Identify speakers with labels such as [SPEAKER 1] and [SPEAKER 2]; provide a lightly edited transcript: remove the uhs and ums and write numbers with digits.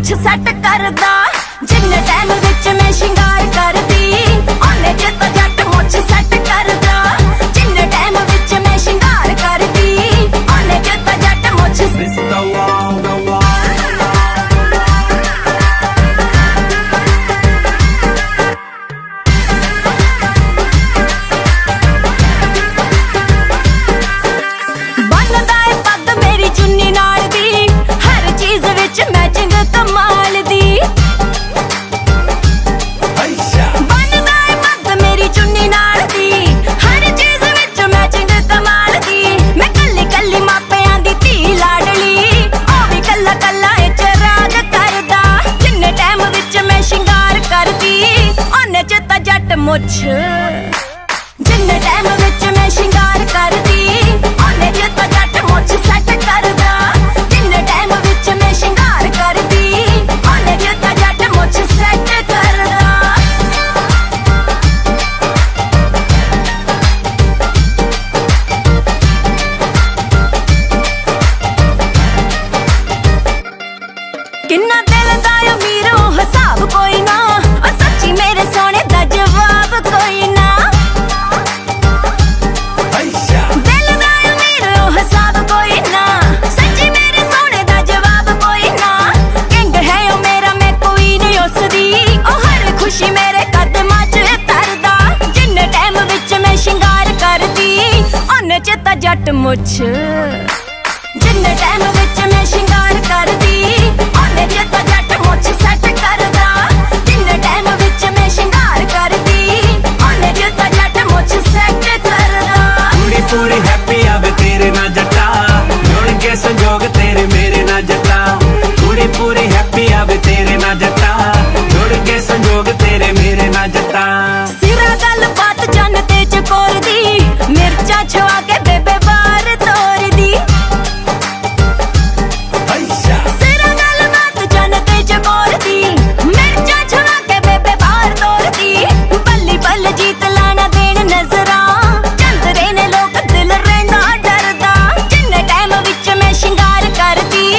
[SPEAKER 1] ਮੁੱਛ set ਕਰਦਾ। ਜਿੰਨੇ time ਵਿੱਚ ਮੈਂ ਸ਼ਿੰਗਾਰ ਕਰਦੀ, ਉਹਨੇ ਚ ਤਾਂ ਜੱਟ ਮੁੱਛ ਸੈੱਟ ਕਰਦਾ। ਜਿੰਨੇ ਟਾਈਮ ਵਿੱਚ ਮੈਂ ਸ਼ਿੰਗਾਰ ਕਰਦੀ, ਉਹਨੇ ਚ ਤਾਂ ਜੱਟ ਮੁੱਛ ਬਣਦਾ ਏ ਪੱਗ ਮੇਰੀ ਚੁੰਨੀ ਨਾਲ ਦੀ, ਹਰ ਚੀਜ਼ ਵਿੱਚ ਮੈਚਿੰਗ ਕਮਾਲ ਦੀ। ਬਣਦਾ ਏ ਪੱਗ ਮੇਰੀ ਚੁੰਨੀ ਨਾਲ ਦੀ, ਹਰ ਚੀਜ਼ ਵਿੱਚ ਮੈਚਿੰਗ ਕਮਾਲ ਦੀ। ਮੈਂ ਕੱਲੀ ਕੱਲੀ ਮਾਪਿਆਂ ਦੀ ਧੀ ਲਾਡਲੀ, ਉਹ ਵੀ ਕੱਲਾ ਕੱਲਾ ਇਹ ਚ ਰਾਜ ਕਰਦਾ। ਜਿੰਨੇ ਟਾਈਮ ਵਿੱਚ ਮੈਂ ਸ਼ਿੰਗਾਰ ਕਰਦੀ, ਉਹਨੇ ਚ ਤਾਂ ਜੱਟ ਮੁੱਛ। ਜਿੰਨੇ ਟਾਈਮ ਵਿੱਚ ਮੈਂ ਸ਼ਿੰਗਾਰ ਕਰਦੀ, ਉਹਨੇ ਚ ਤਾਂ ਜੱਟ ਮੁੱਛ ਸੈੱਟ ਕਰਦਾ। ਜਿੰਨੇ ਟਾਈਮ ਵਿੱਚ ਮੈਂ ਸ਼ਿੰਗਾਰ ਕਰਦੀ, ਉਹਨੇ ਚ ਤਾਂ ਜੱਟ ਮੁੱਛ ਸੈੱਟ ਕਰਦਾ। ਕਿੰਨਾ ਦਿਲ ਦਾ ਅਮੀਰ ਉਹ ਹਿਸਾਬ ਕੋਈ ਨਾ, ਉਹ ਸੱਚੀ ਮੇਰੇ ਸੋਹਣੇ ਦਾ ਜਵਾਬ ਕੋਈ ਨਾ। ਦਿਲ ਦਾ ਅਮੀਰ ਉਹ ਹਿਸਾਬ ਕੋਈ ਨਾ, ਸੱਚੀ ਮੇਰੇ ਸੋਹਣੇ ਦਾ ਜਵਾਬ ਕੋਈ ਨਾ। ਕਿੰਗ ਹੈ ਉਹ ਮੇਰਾ, ਮੈਂ ਕੋਈ ਨਹੀਂ ਉਸਦੀ, ਉਹ ਹਰ ਖੁਸ਼ੀ ਮੇਰੇ ਕਦਮਾਂ 'ਚ ਧਰਦਾ। ਜਿੰਨੇ ਟਾਈਮ ਵਿੱਚ ਮੈਂ ਸ਼ਿੰਗਾਰ ਕਰਦੀ, ਉਹਨੇ 'ਚ ਤਾਂ ਜੱਟ ਮੁੱਛ। ਜਿੰਨੇ ਟਾਈਮ ਵਿੱਚ ਮੈਂ ਸ਼ਿੰਗਾਰ ਕਰਦੀ, ਉਹਨੇ 'ਚ ਤਾਂ ਜੱਟ ਮੁੱਛ ਸੈੱਟ ਕਰਦਾ। ਜਿੰਨੇ ਟਾਈਮ ਵਿੱਚ ਮੈਂ ਸ਼ਿੰਗਾਰ ਕਰਦੀ, ਉਹਨੇ 'ਚ ਤਾਂ ਜੱਟ ਮੁੱਛ ਸੈੱਟ ਕਰਦਾ।
[SPEAKER 2] ਕੁੜੀ ਪੂਰੀ ਹੈਪੀ ਆਵੇ ਤੇਰੇ ਨਾਲ ਜੱਟਾ, ਜੁੜ ਕੇ ਸੰਜੋਗ ਤੇਰੇ ਮੇਰੇ ਨਾਲ ਜੱਟਾ। ਕੁੜੀ ਪੂਰੀ ਹੈਪੀ ਆਵੇ ਤੇਰੇ ਨਾਲ ਜੱਟਾ, ਜੁੜ ਕੇ ਸੰਜੋਗ ਤੇਰੇ ਮੇਰੇ ਨਾਲ ਜੱਟਾ।
[SPEAKER 1] ਸਿਰਾ ਗੱਲਬਾਤ ਜੰਨ ਤੇ ਚਕੋਰ ਦੀ, ਮਿਰਚਾਂ ਛਵਾ ਕੇ ਬੇਬੇ ਬਾਹਰ ਤੋਰਦੀ। ਸਿਰਾ ਗੱਲਬਾਤ ਜੰਨ ਤੇ ਚਕੋਰ ਦੀ, ਮਿਰਚਾਂ ਛਵਾ ਕੇ ਬੇਬੇ ਬਾਹਰ ਤੋਰਦੀ। ਬੱਲੀ ਬੱਲ ਜੀਤ ਲਾਣਾ ਦੇਣ ਨਜ਼ਰਾਂ, ਚੰਦਰੇ ਨੇ ਲੋਕ ਦਿਲ ਰਹਿੰਦਾ ਡਰਦਾ। ਜਿੰਨੇ ਟਾਈਮ ਵਿੱਚ ਮੈਂ ਸ਼ਿੰਗਾਰ ਕਰਦੀ,